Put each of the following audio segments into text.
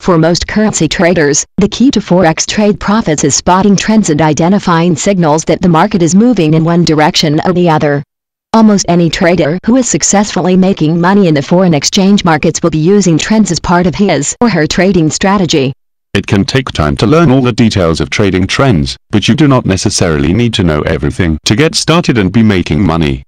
For most currency traders, the key to Forex trade profits is spotting trends and identifying signals that the market is moving in one direction or the other. Almost any trader who is successfully making money in the foreign exchange markets will be using trends as part of his or her trading strategy. It can take time to learn all the details of trading trends, but you do not necessarily need to know everything to get started and be making money.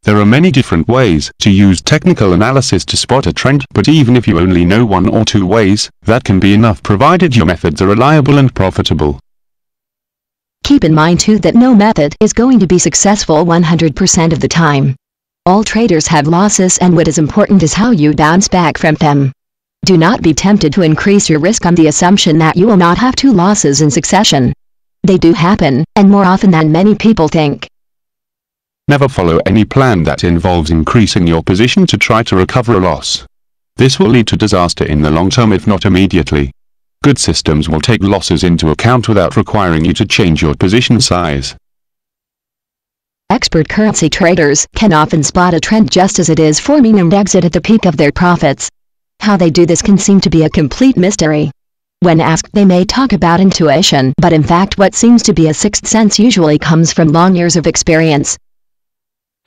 There are many different ways to use technical analysis to spot a trend, but even if you only know one or two ways, that can be enough provided your methods are reliable and profitable. Keep in mind too that no method is going to be successful 100% of the time. All traders have losses, and what is important is how you bounce back from them. Do not be tempted to increase your risk on the assumption that you will not have two losses in succession. They do happen, and more often than many people think. Never follow any plan that involves increasing your position to try to recover a loss. This will lead to disaster in the long term if not immediately. Good systems will take losses into account without requiring you to change your position size. Expert currency traders can often spot a trend just as it is forming and exit at the peak of their profits. How they do this can seem to be a complete mystery. When asked, they may talk about intuition, but in fact what seems to be a sixth sense usually comes from long years of experience.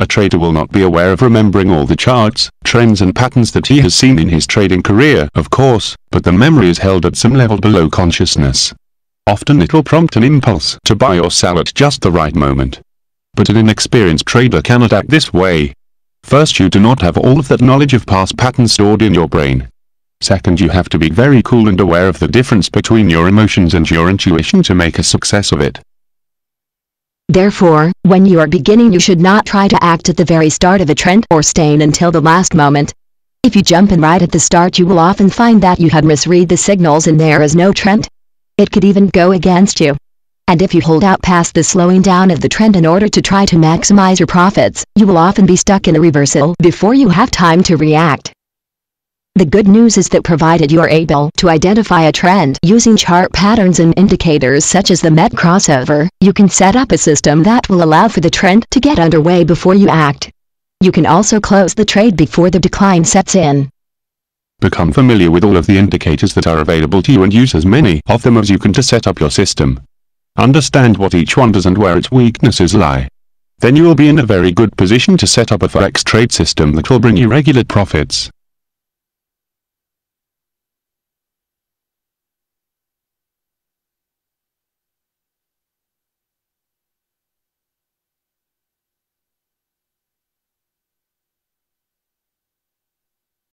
A trader will not be aware of remembering all the charts, trends and patterns that he has seen in his trading career, of course, but the memory is held at some level below consciousness. Often it will prompt an impulse to buy or sell at just the right moment. But an inexperienced trader cannot act this way. First, you do not have all of that knowledge of past patterns stored in your brain. Second, you have to be very cool and aware of the difference between your emotions and your intuition to make a success of it. Therefore, when you are beginning, you should not try to act at the very start of a trend or stay in until the last moment. If you jump in right at the start, you will often find that you had misread the signals and there is no trend. It could even go against you. And if you hold out past the slowing down of the trend in order to try to maximize your profits, you will often be stuck in a reversal before you have time to react. The good news is that provided you are able to identify a trend using chart patterns and indicators such as the MET crossover, you can set up a system that will allow for the trend to get underway before you act. You can also close the trade before the decline sets in. Become familiar with all of the indicators that are available to you and use as many of them as you can to set up your system. Understand what each one does and where its weaknesses lie. Then you will be in a very good position to set up a Forex trade system that will bring you regular profits.